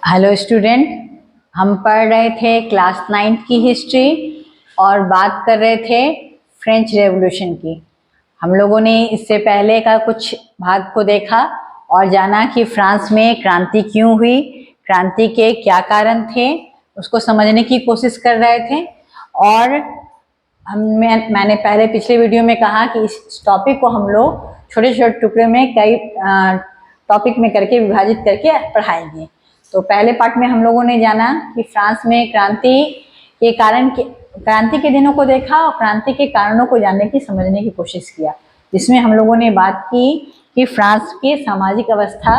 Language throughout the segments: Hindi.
हेलो स्टूडेंट, हम पढ़ रहे थे क्लास 9 की हिस्ट्री और बात कर रहे थे फ्रेंच रेवोल्यूशन की। हम लोगों ने इससे पहले का कुछ भाग को देखा और जाना कि फ्रांस में क्रांति क्यों हुई, क्रांति के क्या कारण थे, उसको समझने की कोशिश कर रहे थे। और मैंने पहले पिछले वीडियो में कहा कि इस टॉपिक को हम लोग छोटे छोटे टुकड़े में कई टॉपिक में करके विभाजित करके पढ़ाएंगे। तो पहले पार्ट में हम लोगों ने जाना कि फ्रांस में क्रांति के दिनों को देखा और क्रांति के कारणों को जानने की समझने की कोशिश किया, जिसमें हम लोगों ने बात की कि फ्रांस की सामाजिक अवस्था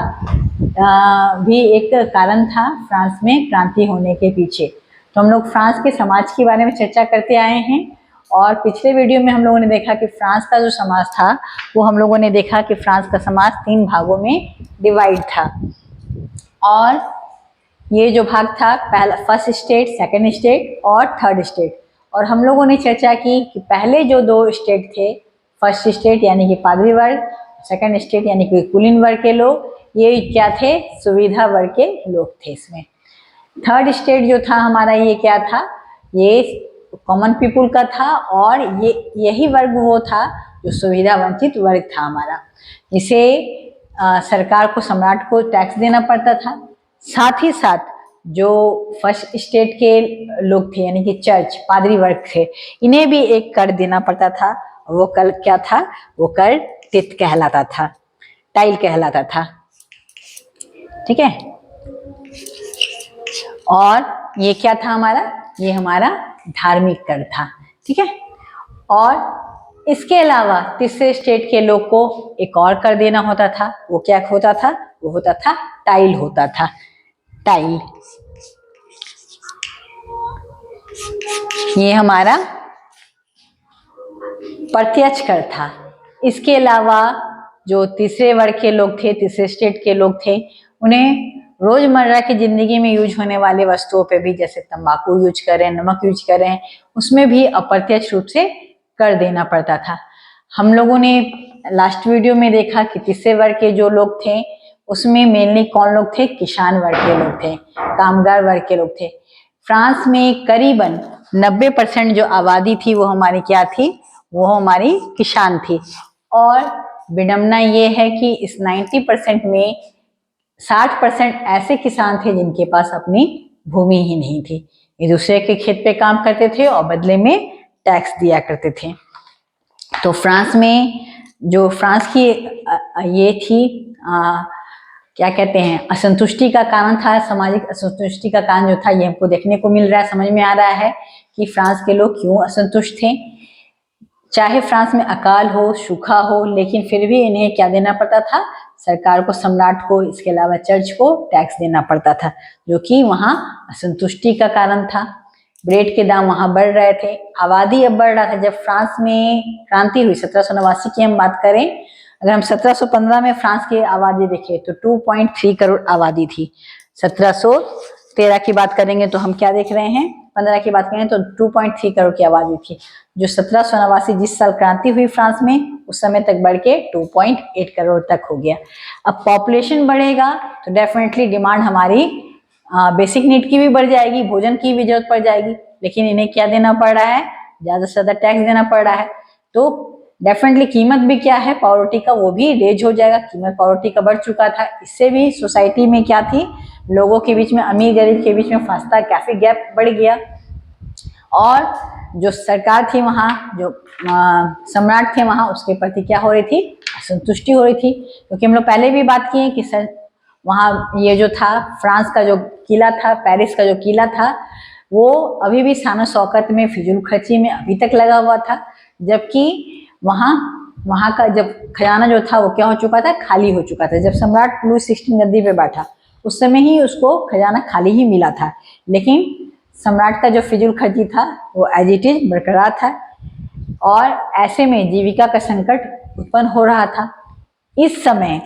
भी एक कारण था फ्रांस में क्रांति होने के पीछे। तो हम लोग फ्रांस के समाज के बारे में चर्चा करते आए हैं और पिछले वीडियो में हम लोगों ने देखा कि फ्रांस का जो समाज था वो हम लोगों ने देखा कि फ्रांस का समाज 3 भागों में डिवाइड था। और ये जो भाग था पहला फर्स्ट स्टेट, सेकंड स्टेट और थर्ड स्टेट। और हम लोगों ने चर्चा की कि पहले जो 2 स्टेट थे, फर्स्ट स्टेट यानी कि पादरी वर्ग, सेकंड स्टेट यानी कि कुलीन वर्ग के लोग, ये क्या थे, सुविधा वर्ग के लोग थे। इसमें थर्ड स्टेट जो था हमारा, ये क्या था, ये कॉमन पीपुल का था और यही वर्ग वो था जो सुविधा वंचित वर्ग था हमारा। इसे सरकार को, सम्राट को टैक्स देना पड़ता था। साथ ही साथ जो फर्स्ट स्टेट के लोग थे यानी कि चर्च, पादरी वर्ग थे, इन्हें भी एक कर देना पड़ता था। वो कर क्या था, वो कर टिथ कहलाता था, टाइल कहलाता था। ठीक है। और ये क्या था हमारा, ये हमारा धार्मिक कर था। ठीक है। और इसके अलावा तीसरे स्टेट के लोग को एक और कर देना होता था। वो क्या होता था, वो होता था टाइल होता था, टाइल। ये हमारा प्रत्यक्ष कर था। इसके अलावा जो तीसरे वर्ग के लोग थे, तीसरे स्टेट के लोग थे, उन्हें रोजमर्रा की जिंदगी में यूज होने वाले वस्तुओं पे भी, जैसे तंबाकू यूज करें, नमक यूज करें, उसमें भी अप्रत्यक्ष रूप से कर देना पड़ता था। हम लोगों ने लास्ट वीडियो में देखा कि तीसरे वर्ग के जो लोग थे उसमें मेनली कौन लोग थे, किसान वर्ग के लोग थे, कामगार वर्ग के लोग थे। फ्रांस में करीबन 90% जो आबादी थी वो हमारी क्या थी, वो हमारी किसान थी। और विडंबना ये है कि इस 90% में 60% ऐसे किसान थे जिनके पास अपनी भूमि ही नहीं थी। ये दूसरे के खेत पे काम करते थे और बदले में टैक्स दिया करते थे। तो फ्रांस में जो फ्रांस की ये थी क्या कहते हैं, असंतुष्टि का कारण था, सामाजिक असंतुष्टि का कारण जो था, ये हमको देखने को मिल रहा है, समझ में आ रहा है कि फ्रांस के लोग क्यों असंतुष्ट थे। चाहे फ्रांस में अकाल हो, सूखा हो, लेकिन फिर भी इन्हें क्या देना पड़ता था, सरकार को, सम्राट को, इसके अलावा चर्च को टैक्स देना पड़ता था, जो कि वहां असंतुष्टि का कारण था। ब्रेड के दाम वहां बढ़ रहे थे, आबादी अब बढ़ रहा था। जब फ्रांस में क्रांति हुई 1789 की हम बात करें, अगर हम 1715 में फ्रांस की आबादी देखें तो 2.3 करोड़ आबादी थी। 1713 की बात करेंगे तो हम क्या देख रहे हैं, 15 की बात करें तो 2.3 करोड़ की आबादी थी, जो 1789 जिस साल क्रांति हुई फ्रांस में, उस समय तक बढ़ के 2.8 करोड़ तक हो गया। अब पॉपुलेशन बढ़ेगा तो डेफिनेटली डिमांड हमारी बेसिक नीड की भी बढ़ जाएगी, भोजन की भी जरूरत पड़ जाएगी, लेकिन इन्हें क्या देना पड़ रहा है, ज्यादा से ज्यादा टैक्स देना पड़ रहा है। तो डेफिनेटली कीमत भी क्या है पावर्टी का, वो भी रेज हो जाएगा। कीमत पावर्टी का बढ़ चुका था। इससे भी सोसाइटी में क्या थी, लोगों के बीच में, अमीर गरीब के बीच में फासला, काफी गैप बढ़ गया। और जो सरकार थी वहाँ, जो सम्राट थे वहाँ, उसके प्रति क्या हो रही थी, असंतुष्टि हो रही थी। क्योंकि हम लोग पहले भी बात किए कि वहाँ ये जो था, फ्रांस का जो किला था, पेरिस का जो किला था, वो अभी भी शान शौकत में, फिजूल खर्ची में अभी तक लगा हुआ था। जबकि वहाँ का जब खजाना जो था वो क्या हो चुका था, खाली हो चुका था। जब सम्राट लुई 16 गद्दी पे बैठा उस समय ही उसको खजाना खाली ही मिला था, लेकिन सम्राट का जो फिजूल खर्ची था वो एज इट इज बरकरार था। और ऐसे में जीविका का संकट उत्पन्न हो रहा था। इस समय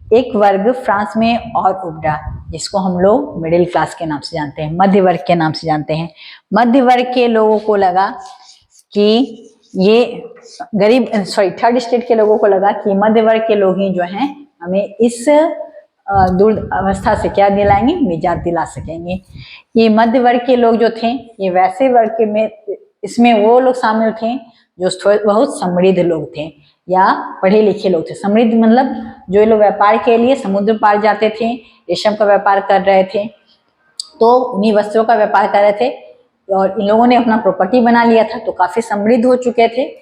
एक वर्ग फ्रांस में और उभरा, जिसको हम लोग मिडिल क्लास के नाम से जानते हैं, मध्य वर्ग के नाम से जानते हैं। मध्य वर्ग के लोगों को लगा कि ये थर्ड स्टेट के लोगों को लगा कि मध्य वर्ग के लोग ही जो हैं हमें इस दूर अवस्था से क्या दिलाएंगे, निजात दिला सकेंगे। ये मध्य वर्ग के लोग जो थे, ये वैसे वर्ग के में इसमें वो लोग शामिल थे जो बहुत समृद्ध लोग थे या पढ़े लिखे लोग थे। समृद्ध मतलब जो लोग व्यापार के लिए समुद्र पार जाते थे, रेशम का व्यापार कर रहे थे, तो उन्हीं वस्त्रों का व्यापार कर रहे थे, और इन लोगों ने अपना प्रॉपर्टी बना लिया था, तो काफी समृद्ध हो चुके थे,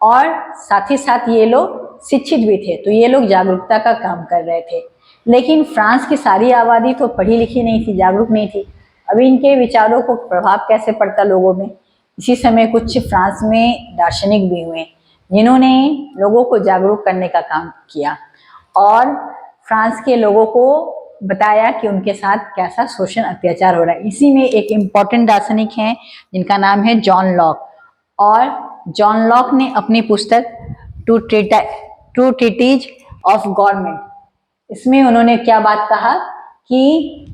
और साथ ही साथ ये लोग शिक्षित भी थे, तो ये लोग जागरूकता का काम कर रहे थे। लेकिन फ्रांस की सारी आबादी तो पढ़ी लिखी नहीं थी, जागरूक नहीं थी। अभी इनके विचारों को प्रभाव कैसे पड़ता लोगों में। इसी समय कुछ फ्रांस में दार्शनिक भी हुए जिन्होंने लोगों को जागरूक करने का काम किया और फ्रांस के लोगों को बताया कि उनके साथ कैसा शोषण अत्याचार हो रहा है। इसी में एक इम्पॉर्टेंट दार्शनिक हैं जिनका नाम है जॉन लॉक, और जॉन लॉक ने अपनी पुस्तक टू ट्रीटीज ऑफ गवर्नमेंट, इसमें उन्होंने क्या बात कहा कि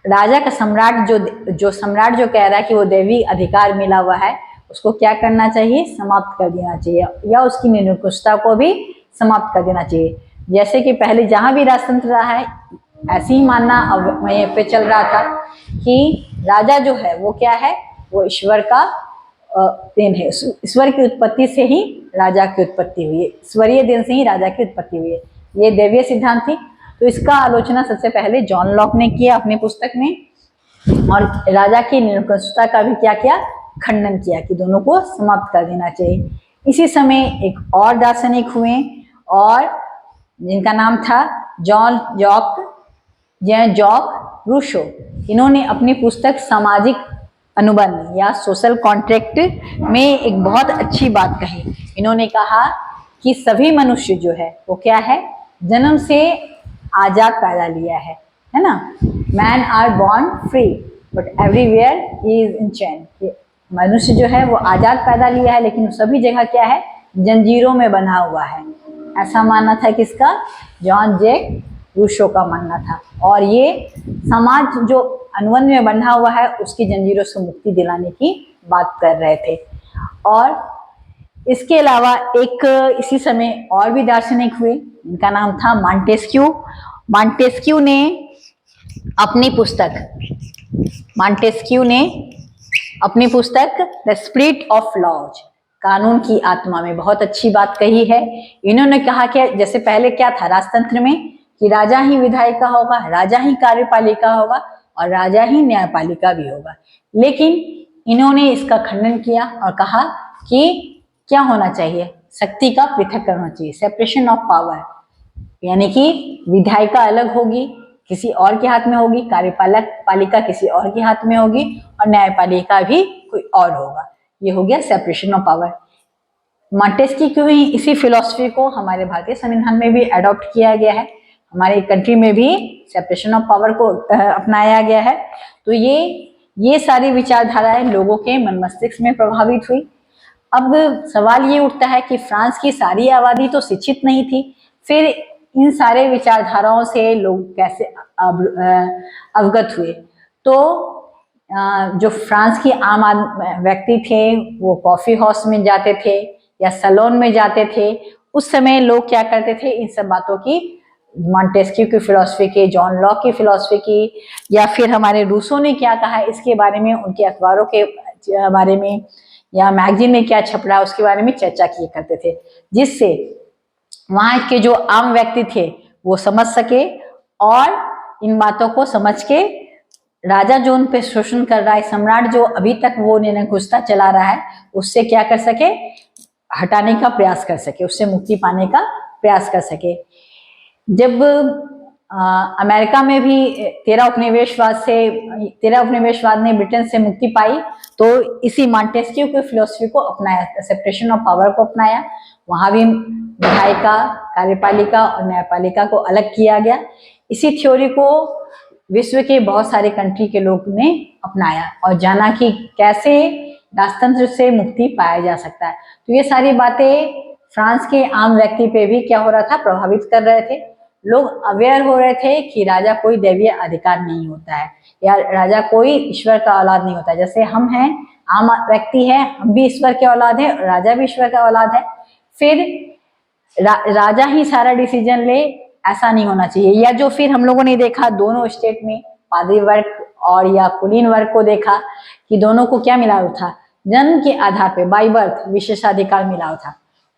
राजा का सम्राट जो सम्राट जो कह रहा है कि वो दैवी अधिकार मिला हुआ है, उसको क्या करना चाहिए, समाप्त कर देना चाहिए, या उसकी निरंकुशता को भी समाप्त कर देना चाहिए। जैसे कि पहले जहां भी राजतंत्र रहा है, ऐसे ही मानना अब वहीं पे चल रहा था कि राजा जो है वो क्या है, वो ईश्वर का देन है। ईश्वर की उत्पत्ति से ही राजा की उत्पत्ति हुई है, ईश्वरीय देन से ही राजा की उत्पत्ति हुई है, ये दैवीय सिद्धांत थी। तो इसका आलोचना सबसे पहले जॉन लॉक ने किया अपनी पुस्तक में, और राजा की निरंकुशता का भी क्या किया, खंडन किया कि दोनों को समाप्त कर देना चाहिए। इसी समय एक और दार्शनिक हुए और जिनका नाम था जॉन जॉक रूसो। इन्होंने अपनी पुस्तक सामाजिक अनुबंध या सोशल कॉन्ट्रैक्ट में एक बहुत अच्छी बात कही। इन्होंने कहा कि सभी मनुष्य जो है वो क्या है, जन्म से आजाद पैदा लिया है ना। Man are born free but everywhere is in chain. मनुष्य जो है वो आजाद पैदा लिया है, लेकिन सभी जगह क्या है, जंजीरों में बंधा हुआ है। ऐसा मानना था किसका, जॉन जैक रूसो का मानना था। और ये समाज जो अनुबंध में बंधा हुआ है उसकी जंजीरों से मुक्ति दिलाने की बात कर रहे थे। और इसके अलावा एक इसी समय और भी दार्शनिक हुए, इनका नाम था मॉन्टेस्क्यू। मॉन्टेस्क्यू ने अपनी पुस्तक द स्पिरिट ऑफ लॉज, कानून की आत्मा में बहुत अच्छी बात कही है। इन्होंने कहा कि जैसे पहले क्या था राजतंत्र में कि राजा ही विधायिका होगा, राजा ही कार्यपालिका होगा और राजा ही न्यायपालिका भी होगा, लेकिन इन्होंने इसका खंडन किया और कहा कि क्या होना चाहिए, शक्ति का पृथक्करण होना चाहिए, सेपरेशन ऑफ पावर, यानी कि विधायिका अलग होगी, किसी और के हाथ में होगी, कार्यपालिका किसी और के हाथ में होगी, और न्यायपालिका भी कोई और होगा। ये हो गया सेपरेशन ऑफ पावर। मॉन्टेस्क्यू की हुई इसी फिलॉसफी को हमारे भारतीय संविधान में भी अडॉप्ट किया गया है, हमारे कंट्री में भी सेपरेशन ऑफ पावर को अपनाया गया है। तो ये सारी विचारधाराएं लोगों के मन मस्तिष्क में प्रभावित हुई। अब सवाल ये उठता है कि फ्रांस की सारी आबादी तो शिक्षित नहीं थी, फिर इन सारे विचारधाराओं से लोग कैसे अवगत हुए। तो जो फ्रांस की आम व्यक्ति थे वो कॉफी हाउस में जाते थे या सैलून में जाते थे। उस समय लोग क्या करते थे, इन सब बातों की, मॉन्टेस्क्यू की फिलॉसफी की, जॉन लॉक की फिलॉसफी की, या फिर हमारे रूसो ने क्या कहा इसके बारे में, उनके अखबारों के बारे में या मैगजीन में क्या छप रहा है उसके बारे में चर्चा किए करते थे, जिससे वहां के जो आम व्यक्ति थे वो समझ सके और इन बातों को समझ के राजा जो उन पे शोषण कर रहा है, सम्राट जो अभी तक वो निरंकुशता चला रहा है, उससे क्या कर सके, हटाने का प्रयास कर सके, उससे मुक्ति पाने का प्रयास कर सके। जब अमेरिका में भी 13 उपनिवेशवाद ने ब्रिटेन से मुक्ति पाई, तो इसी मॉन्टेस्क्यू की फिलॉसफी को अपनाया, सेपरेशन ऑफ पावर को अपनाया। वहां भी विधायिका, कार्यपालिका और न्यायपालिका को अलग किया गया। इसी थ्योरी को विश्व के बहुत सारे कंट्री के लोग ने अपनाया और जाना कि कैसे राजतंत्र से मुक्ति पाया जा सकता है। तो ये सारी बातें फ्रांस के आम व्यक्ति पे भी क्या हो रहा था, प्रभावित कर रहे थे। लोग अवेयर हो रहे थे कि राजा कोई दैवीय अधिकार नहीं होता है या राजा कोई ईश्वर का औलाद नहीं होता है। जैसे हम हैं, आम व्यक्ति है, हम भी ईश्वर के औलाद है, राजा भी ईश्वर का औलाद है। फिर राजा ही सारा डिसीजन ले, ऐसा नहीं होना चाहिए। या जो फिर हम लोगों ने देखा दोनों स्टेट में पादरी वर्ग और या कुलीन वर्ग को देखा कि दोनों को क्या मिला हुआ था, जन्म के आधार पे बाय बर्थ विशेषाधिकार मिला हुआ था,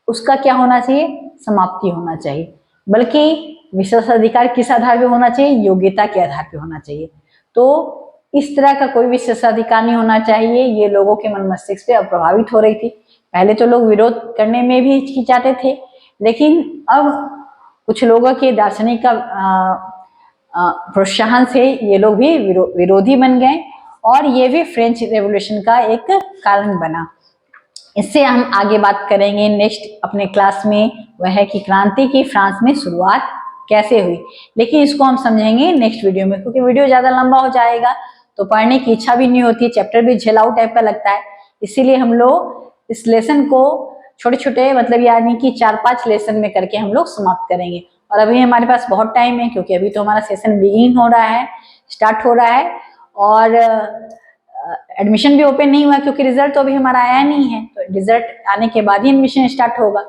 उसका क्या होना चाहिए, समाप्ति होना चाहिए। बल्कि विशेषाधिकार किस आधार पे होना चाहिए, योग्यता के आधार पे होना चाहिए। तो इस तरह का कोई विशेषाधिकार नहीं होना चाहिए। ये लोगों के मन मस्तिष्क पे अब प्रभावित हो रही थी। पहले तो लोग विरोध करने में भी हिचकिचाते थे, लेकिन अब कुछ लोगों के दार्शनिक का प्रोत्साहन से ये लोग भी विरोधी बन गए और ये भी फ्रेंच रेवोल्यूशन का एक कारण बना। इससे हम आगे बात करेंगे नेक्स्ट अपने क्लास में, वह है कि क्रांति की फ्रांस में शुरुआत कैसे हुई। लेकिन इसको हम समझेंगे नेक्स्ट वीडियो में, क्योंकि वीडियो ज्यादा लंबा हो जाएगा तो पढ़ने की इच्छा भी नहीं होती, चैप्टर भी झेलाऊ टाइप का लगता है। इसीलिए हम लोग इस लेसन को छोटे छोटे मतलब यानी कि 4-5 लेसन में करके हम लोग समाप्त करेंगे। और अभी हमारे पास बहुत टाइम है, क्योंकि अभी तो हमारा सेशन बिगिन हो रहा है, स्टार्ट हो रहा है, और एडमिशन भी ओपन नहीं हुआ क्योंकि रिजल्ट तो अभी हमारा आया नहीं है। तो रिजल्ट आने के बाद ही एडमिशन स्टार्ट होगा।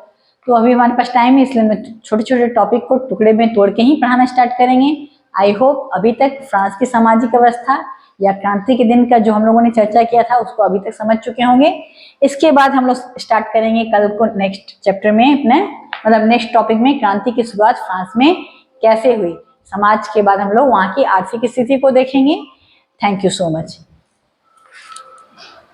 तो अभी हमारे पास टाइम है, इसलिए मैं छोटे छोटे टॉपिक को टुकड़े में तोड़ के ही पढ़ाना स्टार्ट करेंगे। आई होप अभी तक फ्रांस की सामाजिक अवस्था या क्रांति के दिन का जो हम लोगों ने चर्चा किया था उसको अभी तक समझ चुके होंगे। इसके बाद हम लोग स्टार्ट करेंगे कल को नेक्स्ट चैप्टर में अपने मतलब नेक्स्ट टॉपिक में, क्रांति की शुरुआत फ्रांस में कैसे हुई। समाज के बाद हम लोग वहाँ की आर्थिक स्थिति को देखेंगे। Thank you so much.